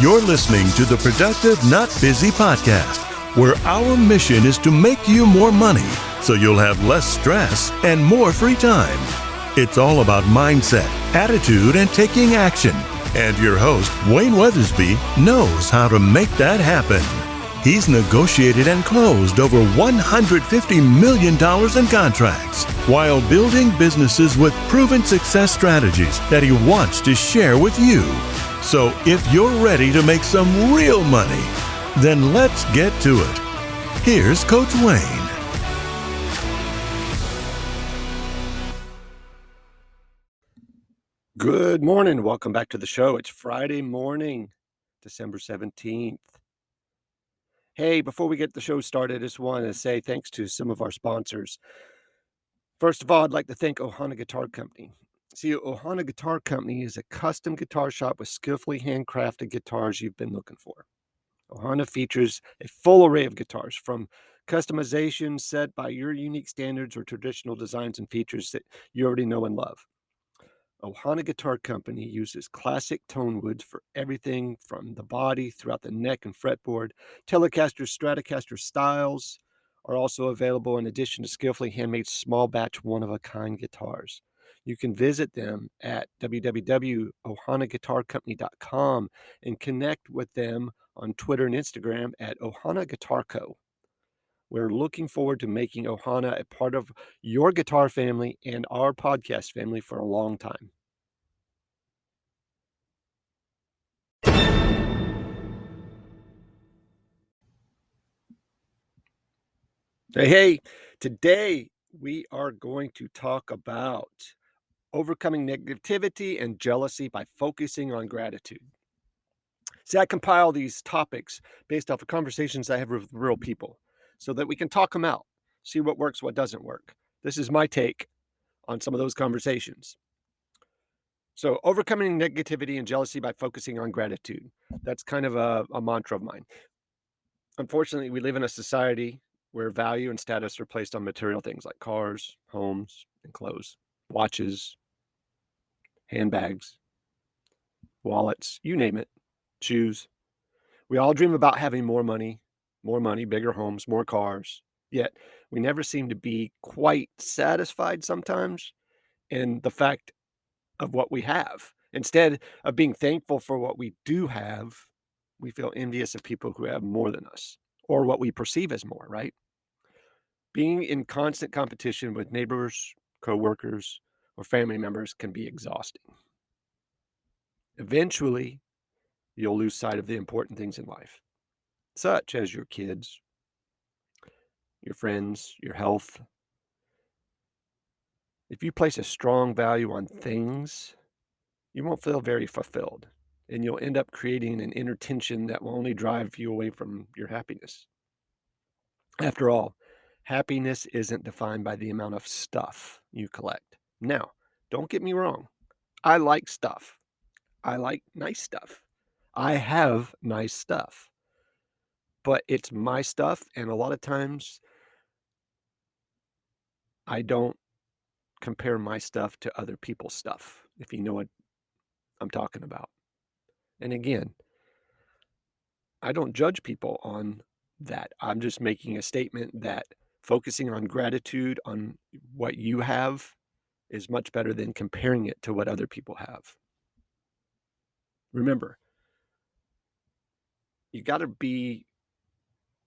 You're listening to the Productive Not Busy podcast, where our mission is to make you more money so you'll have less stress and more free time. It's all about mindset, attitude, and taking action. And your host, Wayne Weathersby, knows how to make that happen. He's negotiated and closed over $150 million in contracts while building businesses with proven success strategies that he wants to share with you. So if you're ready to make some real money, then let's get to it. Here's Coach Wayne. Good morning. Welcome back to the show. It's Friday morning, December 17th. Hey, before we get the show started, I just want to say thanks to some of our sponsors. First of all, I'd like to thank Ohana Guitar Company. See, Ohana Guitar Company is a custom guitar shop with skillfully handcrafted guitars you've been looking for. Ohana features a full array of guitars, from customization set by your unique standards or traditional designs and features that you already know and love. Ohana Guitar Company uses classic tone woods for everything from the body throughout the neck and fretboard. Telecaster, Stratocaster styles are also available in addition to skillfully handmade small batch one-of-a-kind guitars. You can visit them at www.ohanaguitarcompany.com and connect with them on Twitter and Instagram at Ohana Guitar Co. We're looking forward to making Ohana a part of your guitar family and our podcast family for a long time. Hey, today we are going to talk about overcoming negativity and jealousy by focusing on gratitude. See, I compile these topics based off of conversations I have with real people so that we can talk them out, see what works, what doesn't work. This is my take on some of those conversations. So, overcoming negativity and jealousy by focusing on gratitude. That's kind of a mantra of mine. Unfortunately, we live in a society where value and status are placed on material things like cars, homes, and clothes, watches, handbags, wallets, you name it, shoes. We all dream about having more money, bigger homes, more cars, yet we never seem to be quite satisfied sometimes in the fact of what we have. Instead of being thankful for what we do have, we feel envious of people who have more than us, or what we perceive as more, right? Being in constant competition with neighbors, coworkers, or family members can be exhausting. Eventually, you'll lose sight of the important things in life, such as your kids, your friends, your health. If you place a strong value on things, you won't feel very fulfilled, and you'll end up creating an inner tension that will only drive you away from your happiness. After all, happiness isn't defined by the amount of stuff you collect. Now, don't get me wrong. I like stuff. I like nice stuff. I have nice stuff. But it's my stuff, and a lot of times I don't compare my stuff to other people's stuff, if you know what I'm talking about. And again, I don't judge people on that. I'm just making a statement that focusing on gratitude on what you have is much better than comparing it to what other people have. Remember, you got to be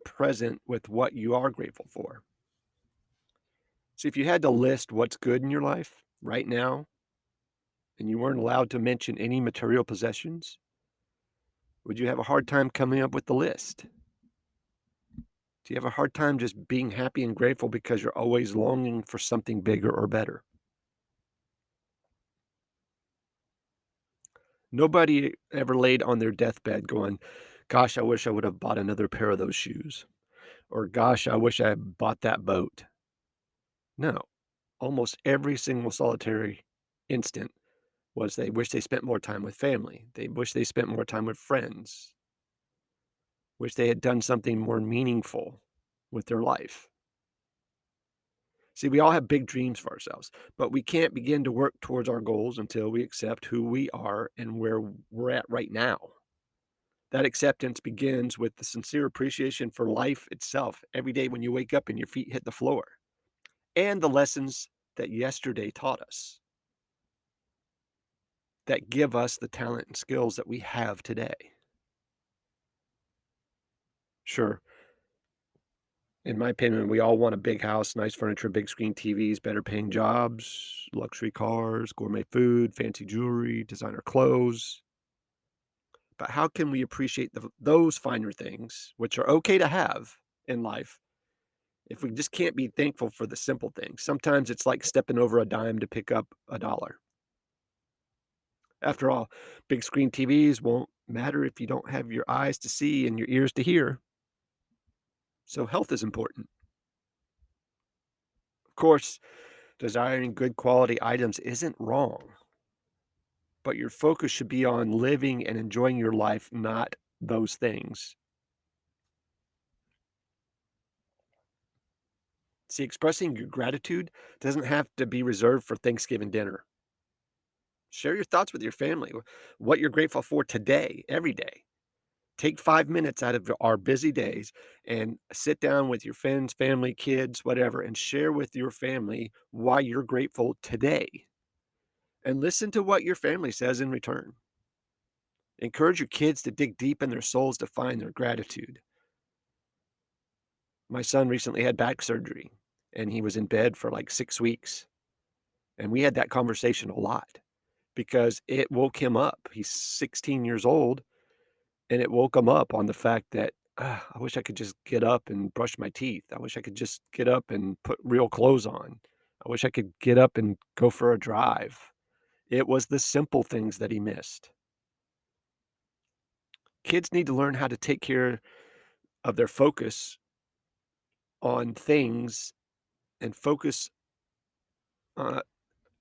present with what you are grateful for. See, if you had to list what's good in your life right now, and you weren't allowed to mention any material possessions, would you have a hard time coming up with the list? Do you have a hard time just being happy and grateful because you're always longing for something bigger or better? Nobody ever laid on their deathbed going, gosh, I wish I would have bought another pair of those shoes. Or gosh, I wish I had bought that boat. No, almost every single solitary instant was they wish they spent more time with family. They wish they spent more time with friends. Wish they had done something more meaningful with their life. See, we all have big dreams for ourselves, but we can't begin to work towards our goals until we accept who we are and where we're at right now. That acceptance begins with the sincere appreciation for life itself every day when you wake up and your feet hit the floor, and the lessons that yesterday taught us that give us the talent and skills that we have today. Sure, in my opinion, we all want a big house, nice furniture, big screen TVs, better paying jobs, luxury cars, gourmet food, fancy jewelry, designer clothes. But how can we appreciate those finer things, which are okay to have in life, if we just can't be thankful for the simple things? Sometimes it's like stepping over a dime to pick up a dollar. After all, big screen TVs won't matter if you don't have your eyes to see and your ears to hear. So health is important. Of course, desiring good quality items isn't wrong, but your focus should be on living and enjoying your life, not those things. See, expressing your gratitude doesn't have to be reserved for Thanksgiving dinner. Share your thoughts with your family, what you're grateful for today, every day. Take 5 minutes out of our busy days and sit down with your friends, family, kids, whatever, and share with your family why you're grateful today. And listen to what your family says in return. Encourage your kids to dig deep in their souls to find their gratitude. My son recently had back surgery and he was in bed for like 6 weeks. And we had that conversation a lot because it woke him up. He's 16 years old, and it woke him up on the fact that, I wish I could just get up and brush my teeth. I wish I could just get up and put real clothes on. I wish I could get up and go for a drive. It was the simple things that he missed. Kids need to learn how to take care of their focus on things and focus, uh,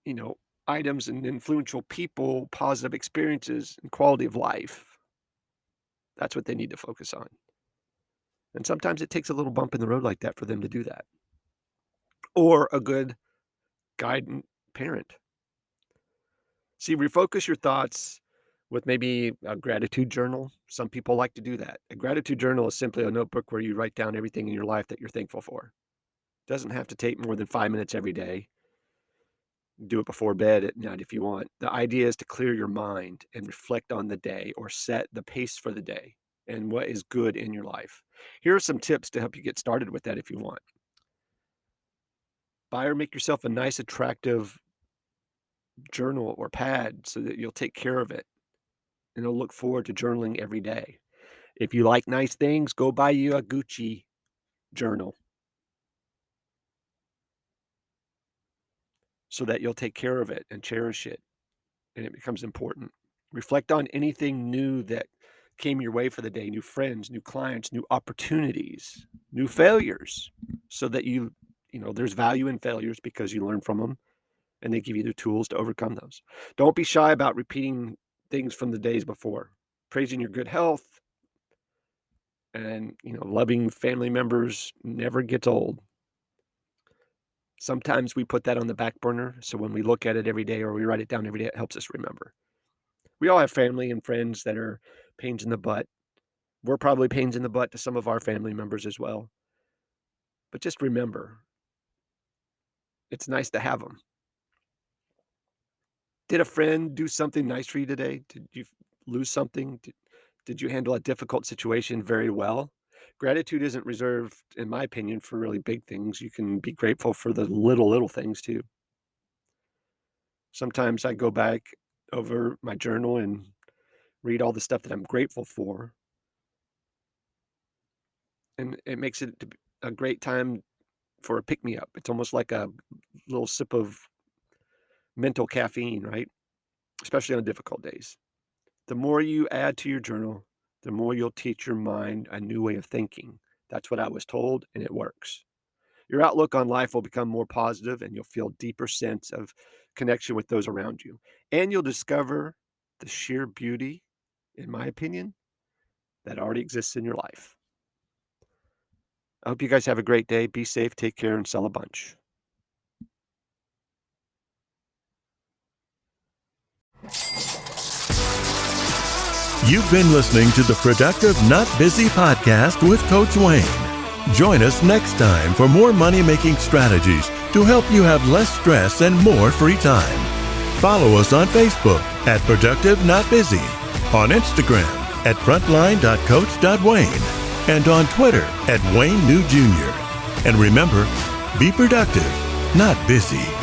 you know, items and influential people, positive experiences, and quality of life. That's what they need to focus on. And sometimes it takes a little bump in the road like that for them to do that. Or a good guidant parent. See, refocus your thoughts with maybe a gratitude journal. Some people like to do that. A gratitude journal is simply a notebook where you write down everything in your life that you're thankful for. Doesn't have to take more than 5 minutes every day. Do it before bed at night if you want. The idea is to clear your mind and reflect on the day or set the pace for the day and what is good in your life. Here are some tips to help you get started with that if you want. Buy or make yourself a nice, attractive journal or pad so that you'll take care of it and you'll look forward to journaling every day. If you like nice things, go buy you a Gucci journal so that you'll take care of it and cherish it and it becomes important. Reflect on anything new that came your way for the day, new friends, new clients, new opportunities, new failures, so that there's value in failures because you learn from them and they give you the tools to overcome those. Don't be shy about repeating things from the days before. Praising your good health and, loving family members never gets old. Sometimes we put that on the back burner, so when we look at it every day or we write it down every day, it helps us remember. We all have family and friends that are pains in the butt. We're probably pains in the butt to some of our family members as well. But just remember, it's nice to have them. Did a friend do something nice for you today? Did you lose something? Did you handle a difficult situation very well? Gratitude isn't reserved, in my opinion, for really big things. You can be grateful for the little things too. Sometimes I go back over my journal and read all the stuff that I'm grateful for, and it makes it a great time for a pick me up. It's almost like a little sip of mental caffeine, right? Especially on difficult days. The more you add to your journal, the more you'll teach your mind a new way of thinking. That's what I was told, and it works. Your outlook on life will become more positive, and you'll feel deeper sense of connection with those around you. And you'll discover the sheer beauty, in my opinion, that already exists in your life. I hope you guys have a great day. Be safe, take care, and sell a bunch. You've been listening to the Productive Not Busy podcast with Coach Wayne. Join us next time for more money-making strategies to help you have less stress and more free time. Follow us on Facebook at Productive Not Busy, on Instagram at frontline.coach.wayne, and on Twitter at Wayne New Jr. And remember, be productive, not busy.